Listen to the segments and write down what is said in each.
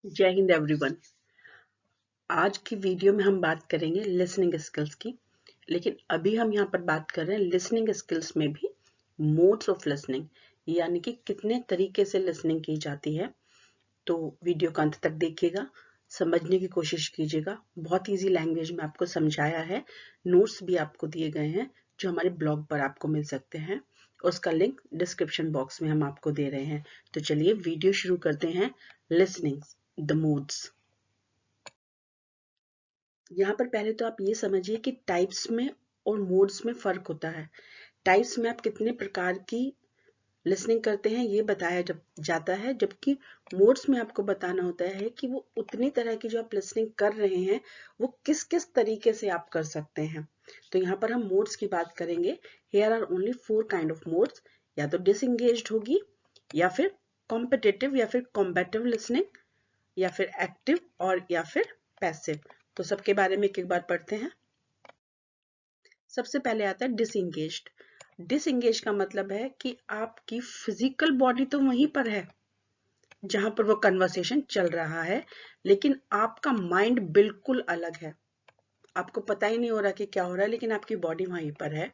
जय हिंद एवरीवन। आज की वीडियो में हम बात करेंगे लिसनिंग स्किल्स की। लेकिन अभी हम यहाँ पर बात कर रहे हैं लिसनिंग स्किल्स में भी मोड्स ऑफ लिसनिंग, यानी कि कितने तरीके से लिसनिंग की जाती है। तो वीडियो का अंत तक देखिएगा, समझने की कोशिश कीजिएगा। बहुत इजी लैंग्वेज में आपको समझाया है। नोट्स भी आपको दिए गए हैं जो हमारे ब्लॉग पर आपको मिल सकते हैं। उसका लिंक डिस्क्रिप्शन बॉक्स में हम आपको दे रहे हैं। तो चलिए वीडियो शुरू करते हैं। Listening the modes. यहाँ पर पहले तो आप ये समझिए कि टाइप्स में और मोड्स में फर्क होता है। टाइप्स में आप कितने प्रकार की लिसनिंग करते हैं ये बताया जाता है, जबकि मोड्स में आपको बताना होता है कि वो उतनी तरह की जो आप लिसनिंग कर रहे हैं वो किस किस तरीके से आप कर सकते हैं। तो यहाँ पर हम मोड्स की बात करेंगे। Here are only 4 kind of modes. या तो डिसएंगेज्ड होगी, या फिर कॉम्पिटिटिव, या फिर कॉम्बैटिव लिसनिंग, या फिर एक्टिव, और या फिर पैसिव। तो सबके बारे में एक एक बार पढ़ते हैं। सबसे पहले आता है डिसएंगेज्ड। डिसएंगेज का मतलब है कि आपकी फिजिकल बॉडी तो वहीं पर है जहां पर वो कन्वर्सेशन चल रहा है, लेकिन आपका माइंड बिल्कुल अलग है। आपको पता ही नहीं हो रहा कि क्या हो रहा है, लेकिन आपकी बॉडी वहीं पर है।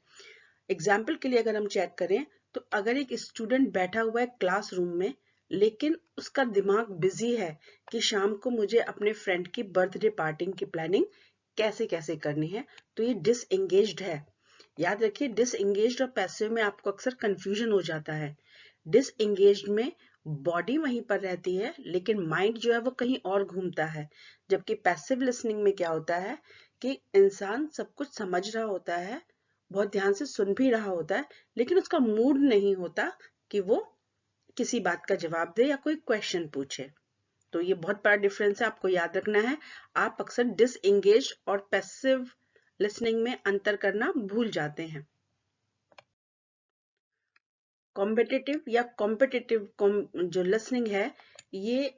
एग्जाम्पल के लिए अगर हम चेक करें तो अगर एक स्टूडेंट बैठा हुआ है क्लासरूम में, लेकिन उसका दिमाग बिजी है कि शाम को मुझे अपने फ्रेंड की बर्थडे पार्टी की प्लानिंग कैसे कैसे करनी है, तो ये डिसएंगेज्ड है। याद रखिए, डिसएंगेज्ड और पैसिव में आपको अक्सर कंफ्यूजन हो जाता है। डिसएंगेज्ड में बॉडी वहीं पर रहती है, लेकिन माइंड जो है वो कहीं और घूमता है। जबकि पैसिव लिसनिंग में क्या होता है कि इंसान सब कुछ समझ रहा होता है, बहुत ध्यान से सुन भी रहा होता है, लेकिन उसका मूड नहीं होता कि वो किसी बात का जवाब दे या कोई क्वेश्चन पूछे। तो ये बहुत बड़ा डिफरेंस है, आपको याद रखना है। आप अक्सर डिसएंगेज और पैसिव लिसनिंग में अंतर करना भूल जाते हैं। कॉम्पिटिटिव या कॉम्पिटिटिव जो लिसनिंग है, ये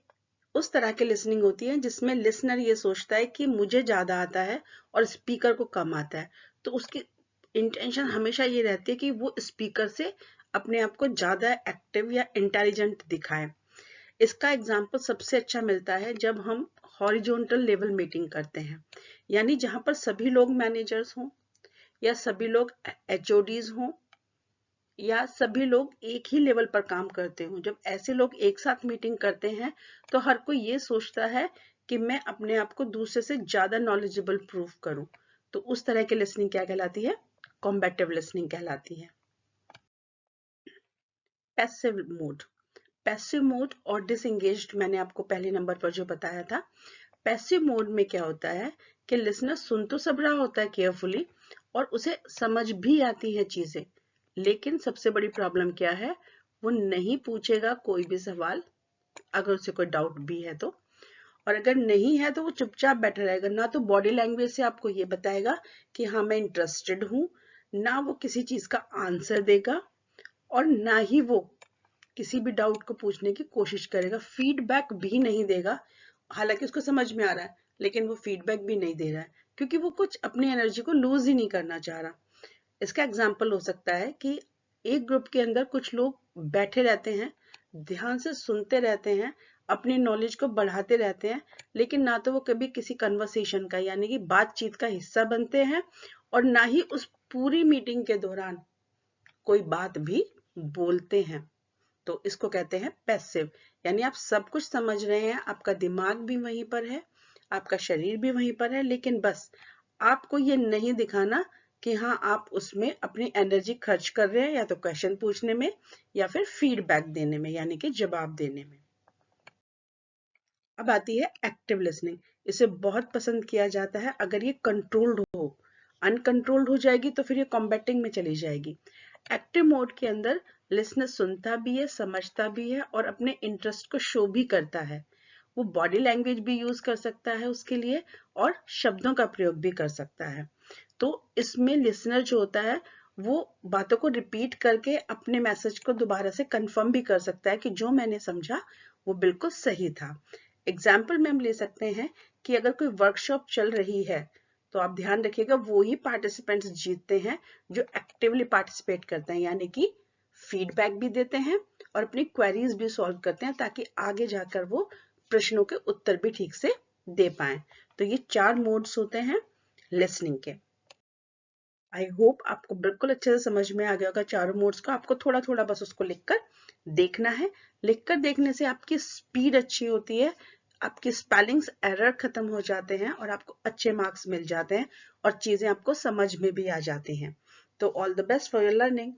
उस तरह की लिसनिंग होती है जिसमें लिसनर ये सोचता है कि मुझे ज्यादा आता है और स्पीकर को कम आता है। तो उसकी इंटेंशन हमेशा ये रहती है कि वो स्पीकर से अपने आप को ज्यादा एक्टिव या इंटेलिजेंट दिखाए। इसका एग्जाम्पल सबसे अच्छा मिलता है जब हम हॉरिजॉन्टल लेवल मीटिंग करते हैं, यानी जहां पर सभी लोग मैनेजर्स हों, या सभी लोग एचओडीज हों, या सभी लोग एक ही लेवल पर काम करते हों। जब ऐसे लोग एक साथ मीटिंग करते हैं तो हर कोई ये सोचता है कि मैं अपने आप को दूसरे से ज्यादा नॉलेजेबल प्रूव करूं। तो उस तरह की लिसनिंग क्या कहलाती है? कॉम्बैटिव लिसनिंग कहलाती है। Passive mode. पैसिव मोड और डिसएंगेज्ड मैंने आपको पहले नंबर पर जो बताया था। पैसिव मोड में क्या होता है कि लिसनर सुन तो सब रहा होता है केयरफुली, और उसे समझ भी आती है चीजें, लेकिन सबसे बड़ी प्रॉब्लम क्या है, वो नहीं पूछेगा कोई भी सवाल अगर उसे कोई डाउट भी है तो। और अगर नहीं है तो वो चुपचाप बैठा रहेगा। ना तो बॉडी लैंग्वेज से आपको ये बताएगा कि हाँ मैं इंटरेस्टेड हूं, ना वो किसी चीज का आंसर देगा, और ना ही वो किसी भी डाउट को पूछने की कोशिश करेगा। फीडबैक भी नहीं देगा। हालांकि उसको समझ में आ रहा है, लेकिन वो फीडबैक भी नहीं दे रहा है, क्योंकि वो कुछ अपनी एनर्जी को लूज ही नहीं करना चाह रहा। इसका एग्जाम्पल हो सकता है कि एक ग्रुप के अंदर कुछ लोग बैठे रहते हैं, ध्यान से सुनते रहते हैं, अपनी नॉलेज को बढ़ाते रहते हैं, लेकिन ना तो वो कभी किसी कन्वर्सेशन का यानी कि बातचीत का हिस्सा बनते हैं, और ना ही उस पूरी मीटिंग के दौरान कोई बात भी बोलते हैं। तो इसको कहते हैं पैसिव। यानी आप सब कुछ समझ रहे हैं, आपका दिमाग भी वहीं पर है, आपका शरीर भी वहीं पर है, लेकिन बस आपको ये नहीं दिखाना कि हाँ आप उसमें अपनी एनर्जी खर्च कर रहे हैं, या तो क्वेश्चन पूछने में या फिर फीडबैक देने में, यानी कि जवाब देने में। अब आती है एक्टिव लिसनिंग। इसे बहुत पसंद किया जाता है अगर ये कंट्रोल्ड हो। अनकंट्रोल्ड हो जाएगी तो फिर ये कॉम्बैटिंग में चली जाएगी। एक्टिव मोड के अंदर लिसनर सुनता भी है, समझता भी है, और अपने इंटरेस्ट को शो भी करता है। वो बॉडी लैंग्वेज भी यूज कर सकता है उसके लिए, और शब्दों का प्रयोग भी कर सकता है। तो इसमें लिसनर जो होता है वो बातों को रिपीट करके अपने मैसेज को दोबारा से कंफर्म भी कर सकता है कि जो मैंने समझा वो बिल्कुल सही था। एग्जाम्पल में हम ले सकते हैं कि अगर कोई वर्कशॉप चल रही है तो आप ध्यान रखिएगा वो ही पार्टिसिपेंट्स जीतते हैं जो एक्टिवली पार्टिसिपेट करते हैं, यानी कि फीडबैक भी देते हैं और अपनी क्वेरीज भी सॉल्व करते हैं, ताकि आगे जाकर वो प्रश्नों के उत्तर भी ठीक से दे पाए। तो ये 4 मोड्स होते हैं लिसनिंग के। आई होप आपको बिल्कुल अच्छे से समझ में आ गया होगा चारों मोड्स का। आपको थोड़ा थोड़ा बस उसको लिखकर देखना है। लिखकर देखने से आपकी स्पीड अच्छी होती है, आपकी स्पेलिंग्स एरर खत्म हो जाते हैं और आपको अच्छे मार्क्स मिल जाते हैं और चीजें आपको समझ में भी आ जाती हैं। तो all the best for your learning.